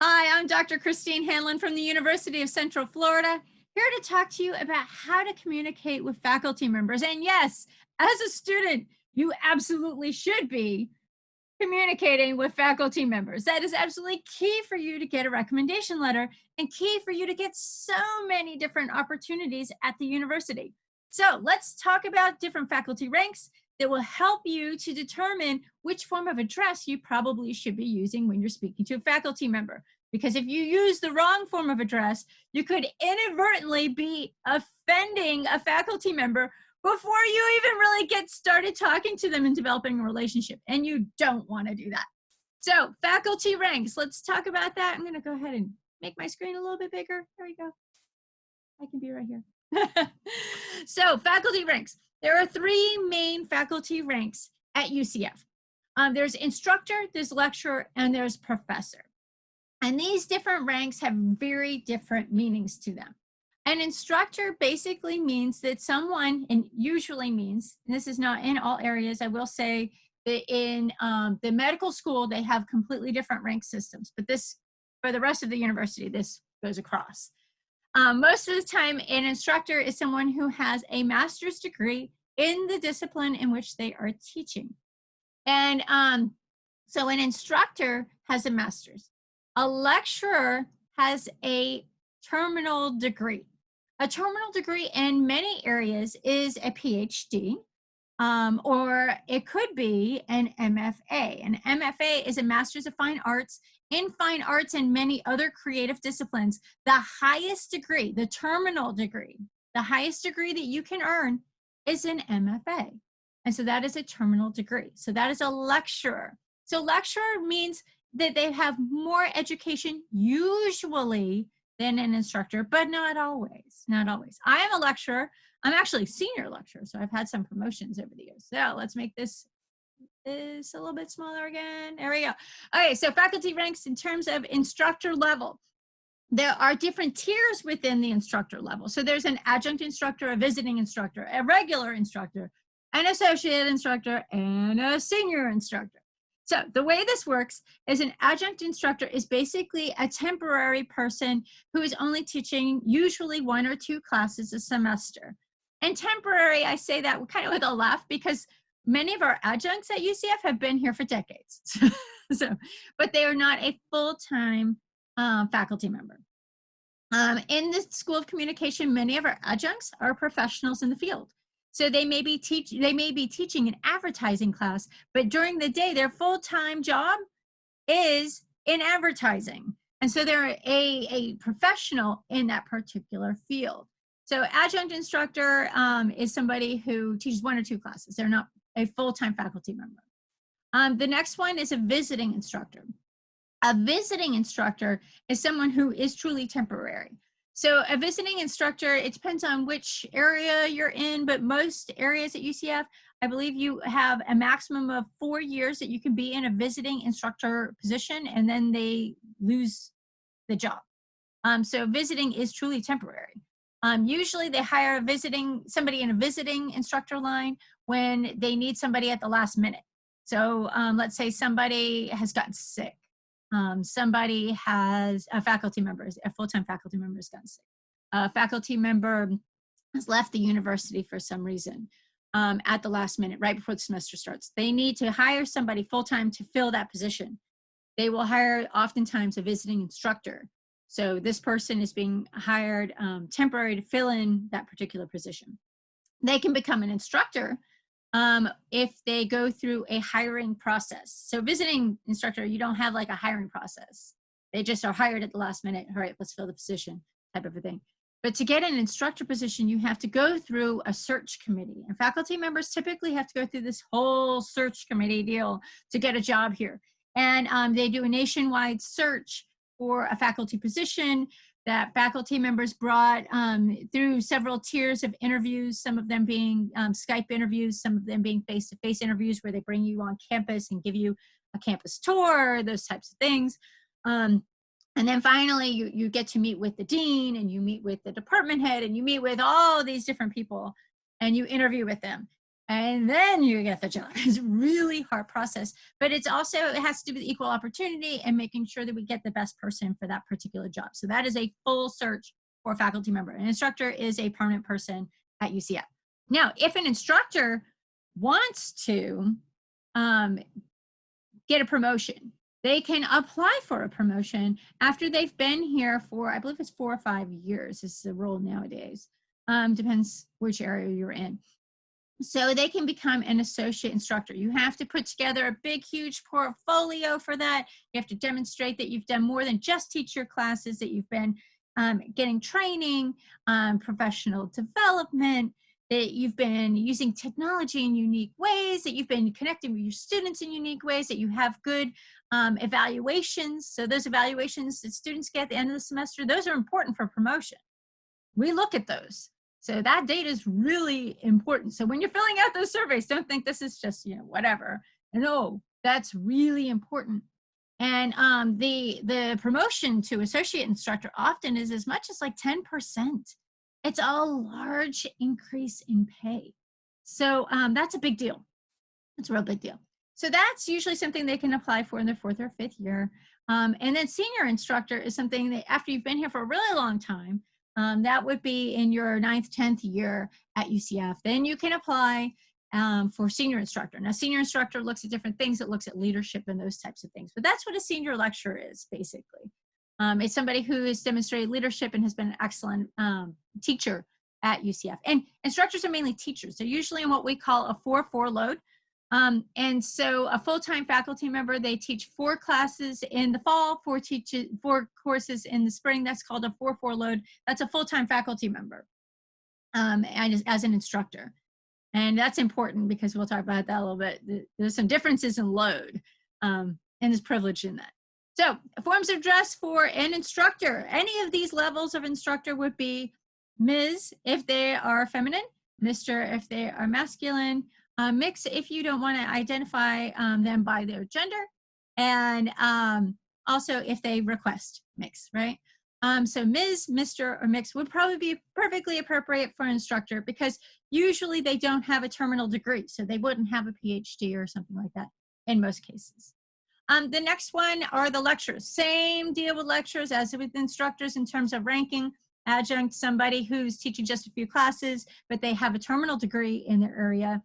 Hi, I'm Dr. Christine Hanlon from the University of Central Florida, here to talk to you about how to communicate with faculty members. And yes, as a student, you absolutely should be communicating with faculty members. That is absolutely key for you to get a recommendation letter and key for you to get so many different opportunities at the university. So let's talk about different faculty ranks that will help you to determine which form of address you probably should be using when you're speaking to a faculty member. Because if you use the wrong form of address, you could inadvertently be offending a faculty member before you even really get started talking to them and developing a relationship. And you don't want to do that. So faculty ranks, let's talk about that. I'm going to go ahead and make my screen a little bit bigger. There we go. I can be right here. So faculty ranks. There are three main faculty ranks at UCF. There's instructor, there's lecturer, and there's professor. And these different ranks have very different meanings to them. An instructor basically means that someone, and usually means, and this is not in all areas, I will say that in the medical school, they have completely different rank systems, but this, for the rest of the university, this goes across. Most of the time, an instructor is someone who has a master's degree in the discipline in which they are teaching. And so an instructor has a master's. A lecturer has a terminal degree. A terminal degree in many areas is a PhD, or it could be an MFA. An MFA is a Master's of Fine Arts in Fine Arts and many other creative disciplines. The highest degree, the terminal degree, the highest degree that you can earn is an MFA. And so that is a terminal degree. So that is a lecturer. So lecturer means that they have more education usually than an instructor, but not always, not always. I am a lecturer. I'm actually a senior lecturer, so I've had some promotions over the years. So let's make this a little bit smaller again. There we go. Okay, so faculty ranks in terms of instructor level. There are different tiers within the instructor level. So there's an adjunct instructor, a visiting instructor, a regular instructor, an associate instructor, and a senior instructor. So the way this works is an adjunct instructor is basically a temporary person who is only teaching usually 1 or 2 classes a semester. And temporary, I say that kind of with a laugh because many of our adjuncts at UCF have been here for decades. But they are not a full-time faculty member. In the School of Communication, many of our adjuncts are professionals in the field. So they may be teaching an advertising class, but during the day, their full-time job is in advertising. And so they're a professional in that particular field. So adjunct instructor is somebody who teaches 1 or 2 classes. They're not a full-time faculty member. The next one is a visiting instructor. A visiting instructor is someone who is truly temporary. So a visiting instructor, it depends on which area you're in, but most areas at UCF, I believe you have a maximum of 4 years that you can be in a visiting instructor position, and then they lose the job. So visiting is truly temporary. Usually they hire somebody in a visiting instructor line when they need somebody at the last minute. So let's say somebody has gotten sick. Somebody has a full-time faculty member has gotten sick. A faculty member has left the university for some reason at the last minute, right before the semester starts. They need to hire somebody full-time to fill that position. They will hire oftentimes a visiting instructor. So this person is being hired temporary to fill in that particular position. They can become an instructor if they go through a hiring process. So visiting instructor, you don't have like a hiring process. They just are hired at the last minute. All right, let's fill the position type of a thing. But to get an instructor position, you have to go through a search committee. And faculty members typically have to go through this whole search committee deal to get a job here. And they do a nationwide search for a faculty position that faculty members brought through several tiers of interviews, some of them being Skype interviews, some of them being face-to-face interviews where they bring you on campus and give you a campus tour, those types of things. And then finally, you get to meet with the dean, and you meet with the department head, and you meet with all these different people, and you interview with them. and then you get the job. It's a really hard process, but it has to do with equal opportunity and making sure that we get the best person for that particular job. So that is a full search for a faculty member. An instructor is a permanent person at UCF. Now, if an instructor wants to get a promotion, they can apply for a promotion after they've been here for, I believe it's 4 or 5 years. This is the rule nowadays. Depends which area you're in. So they can become an associate instructor. You have to put together a big, huge portfolio for that. You have to demonstrate that you've done more than just teach your classes, that you've been getting training, professional development, that you've been using technology in unique ways, that you've been connecting with your students in unique ways, that you have good evaluations. So those evaluations that students get at the end of the semester, those are important for promotion. We look at those. So that data is really important. So when you're filling out those surveys, don't think this is just, whatever. No, that's really important. And the promotion to associate instructor often is as much as like 10%. It's a large increase in pay. So that's a big deal. It's a real big deal. So that's usually something they can apply for in their 4th or 5th year. And then senior instructor is something that after you've been here for a really long time, that would be in your 9th, 10th year at UCF. Then you can apply for senior instructor. Now, senior instructor looks at different things. It looks at leadership and those types of things. But that's what a senior lecturer is, basically. It's somebody who has demonstrated leadership and has been an excellent teacher at UCF. And instructors are mainly teachers. They're usually in what we call a 4-4 load. And so a full-time faculty member, they teach 4 classes in the fall, 4 courses in the spring. That's called a 4-4 load. That's a full-time faculty member and as an instructor. And that's important because we'll talk about that a little bit. There's some differences in load and there's privilege in that. So forms of dress for an instructor. Any of these levels of instructor would be Ms. if they are feminine, Mr. if they are masculine, mix if you don't want to identify them by their gender, and also if they request mix, right? So Ms., Mr., or mix would probably be perfectly appropriate for an instructor because usually they don't have a terminal degree, so they wouldn't have a PhD or something like that in most cases. The next one are the lecturers. Same deal with lecturers as with instructors in terms of ranking. Adjunct, somebody who's teaching just a few classes, but they have a terminal degree in their area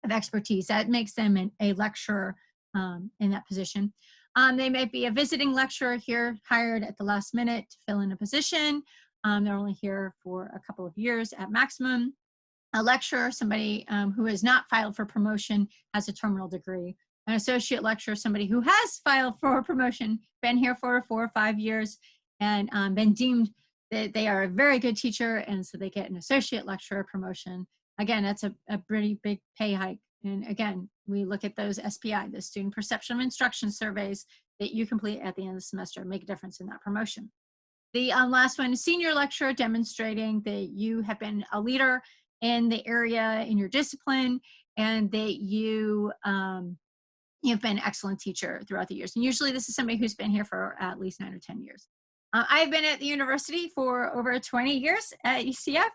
of expertise. That makes them a lecturer in that position. They may be a visiting lecturer here, hired at the last minute to fill in a position. They're only here for a couple of years at maximum. A lecturer, somebody who has not filed for promotion, has a terminal degree. An associate lecturer, somebody who has filed for promotion, been here for 4 or 5 years, and been deemed that they are a very good teacher, and so they get an associate lecturer promotion. Again, that's a pretty big pay hike. And again, we look at those SPI, the Student Perception of Instruction surveys that you complete at the end of the semester, make a difference in that promotion. The last one is senior lecturer, demonstrating that you have been a leader in the area, in your discipline, and that you've been an excellent teacher throughout the years. And usually this is somebody who's been here for at least 9 or 10 years. I've been at the university for over 20 years at UCF,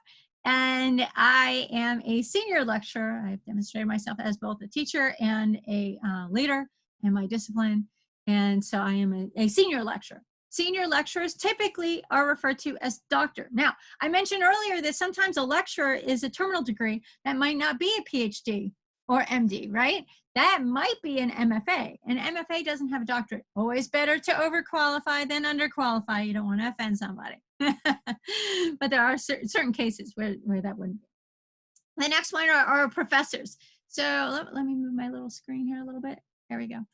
and I am a senior lecturer. I've demonstrated myself as both a teacher and a leader in my discipline, and so I am a senior lecturer. Senior lecturers typically are referred to as doctor. Now, I mentioned earlier that sometimes a lecturer is a terminal degree that might not be a PhD or MD, right? That might be an MFA. An MFA doesn't have a doctorate. Always better to overqualify than underqualify. You don't want to offend somebody. But there are certain cases where that wouldn't be. The next one are professors. So let me move my little screen here a little bit. There we go.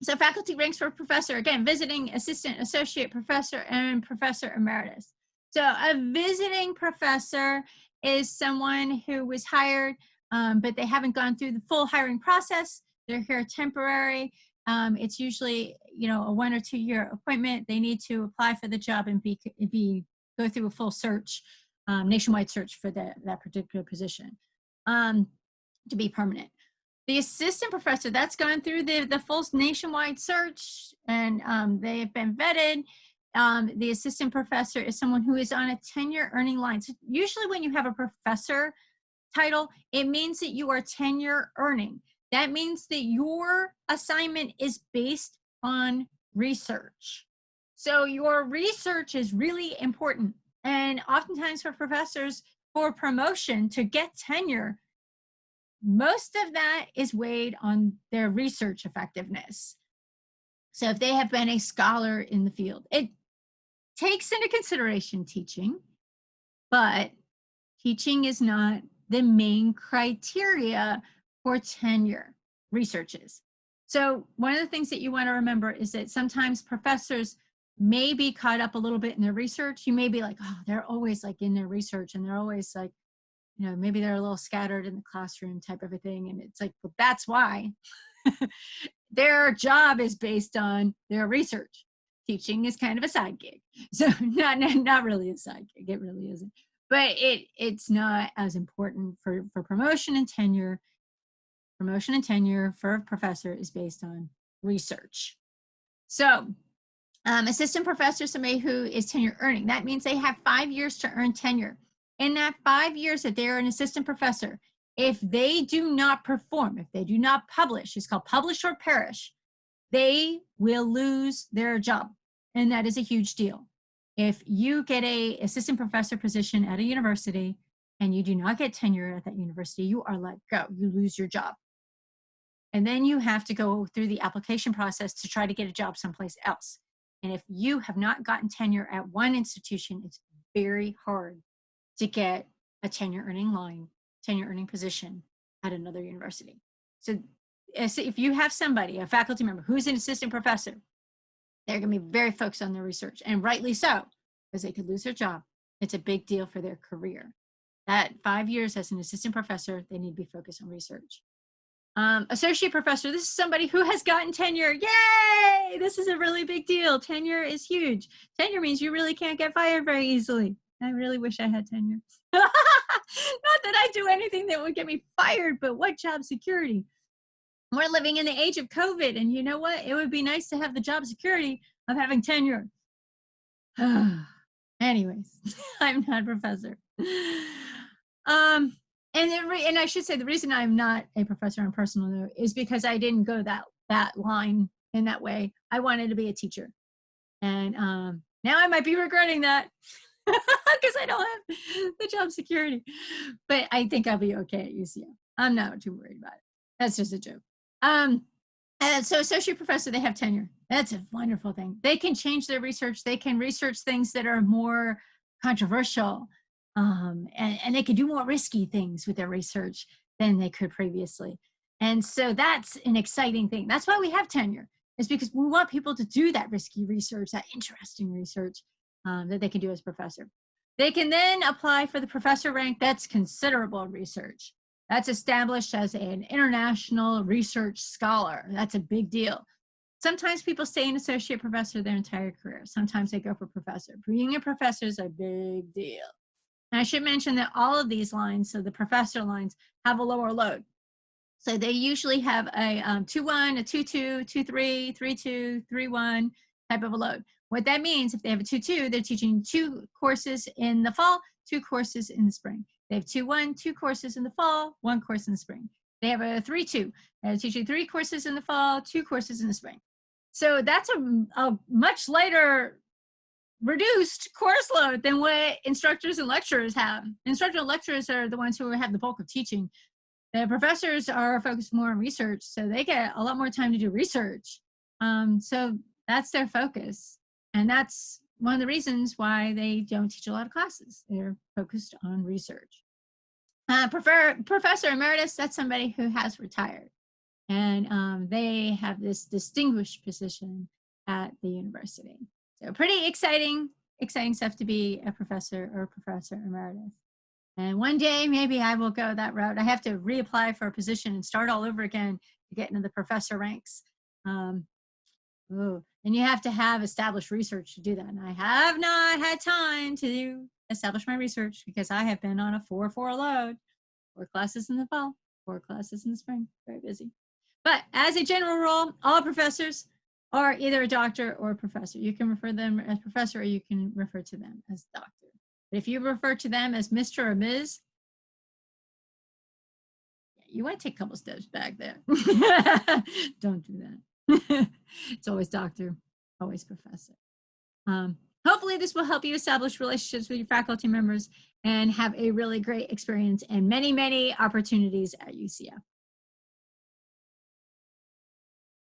So faculty ranks for professor, again, visiting, assistant, associate professor, and professor emeritus. So a visiting professor is someone who was hired, but they haven't gone through the full hiring process. They're here temporary. It's usually, a 1 or 2 year appointment. They need to apply for the job and go through a full search, nationwide search for that particular position to be permanent. The assistant professor, that's gone through the full nationwide search, and they have been vetted. The assistant professor is someone who is on a tenure earning line. So usually when you have a professor title, it means that you are tenure earning. That means that your assignment is based on research. So your research is really important. And oftentimes for professors, for promotion to get tenure, most of that is weighed on their research effectiveness. So if they have been a scholar in the field, it takes into consideration teaching, but teaching is not the main criteria for tenure. Research is. So one of the things that you want to remember is that sometimes professors may be caught up a little bit in their research. You may be like, oh, they're always like in their research and they're always like, you know, maybe they're a little scattered in the classroom type of a thing. And it's like, well, that's why their job is based on their research. Teaching is kind of a side gig. So not really a side gig. It really isn't. But it's not as important for promotion and tenure. Promotion and tenure for a professor is based on research. So assistant professor, somebody who is tenure earning, that means they have 5 years to earn tenure. In that 5 years that they're an assistant professor, if they do not perform, if they do not publish, it's called publish or perish, they will lose their job. And that is a huge deal. If you get a assistant professor position at a university and you do not get tenure at that university, you are let go. You lose your job. And then you have to go through the application process to try to get a job someplace else. And if you have not gotten tenure at one institution, it's very hard to get a tenure earning position at another university. So if you have somebody, a faculty member who's an assistant professor, they're going to be very focused on their research, and rightly so, because they could lose their job. It's a big deal for their career. That 5 years as an assistant professor, they need to be focused on research. Associate professor, this is somebody who has gotten tenure. Yay! This is a really big deal. Tenure is huge. Tenure means you really can't get fired very easily. I really wish I had tenure. Not that I do anything that would get me fired, but what job security? We're living in the age of COVID, and you know what? It would be nice to have the job security of having tenure. Anyways, I'm not a professor. And I should say the reason I'm not a professor on personal note is because I didn't go that line in that way. I wanted to be a teacher, and now I might be regretting that because I don't have the job security. But I think I'll be okay at UCM. I'm not too worried about it. That's just a joke. And so associate professor, they have tenure. That's a wonderful thing. They can change their research. They can research things that are more controversial. And they could do more risky things with their research than they could previously. And so that's an exciting thing. That's why we have tenure, is because we want people to do that risky research, that interesting research that they can do as professor. They can then apply for the professor rank. That's considerable research. That's established as an international research scholar. That's a big deal. Sometimes people stay an associate professor their entire career. Sometimes they go for professor. Being a professor is a big deal. And I should mention that all of these lines, so the professor lines, have a lower load. So they usually have a 2-1, a 2-2, 2-3, 3-2, 3-1 type of a load. What that means, if they have a 2-2, they're teaching 2 courses in the fall, 2 courses in the spring. They have 2-1, 2 courses in the fall, 1 course in the spring. They have a 3-2. They're teaching 3 courses in the fall, 2 courses in the spring. So that's a much lighter reduced course load than what instructors and lecturers have. Instructors and lecturers are the ones who have the bulk of teaching. The professors are focused more on research, so they get a lot more time to do research. So that's their focus. And that's one of the reasons why they don't teach a lot of classes. They're focused on research. Professor Emeritus, that's somebody who has retired. And they have this distinguished position at the university. So pretty exciting stuff to be a professor or Professor Emeritus. And one day, maybe I will go that route. I have to reapply for a position and start all over again to get into the professor ranks. And you have to have established research to do that. And I have not had time to establish my research because I have been on a 4-4 load, 4 classes in the fall, 4 classes in the spring, very busy. But as a general rule, all professors are either a doctor or a professor. You can refer them as professor or you can refer to them as doctor. But if you refer to them as Mr. or Ms., You want to take a couple steps back there. Don't do that. It's always doctor, always professor. Hopefully this will help you establish relationships with your faculty members and have a really great experience and many, many opportunities at UCF.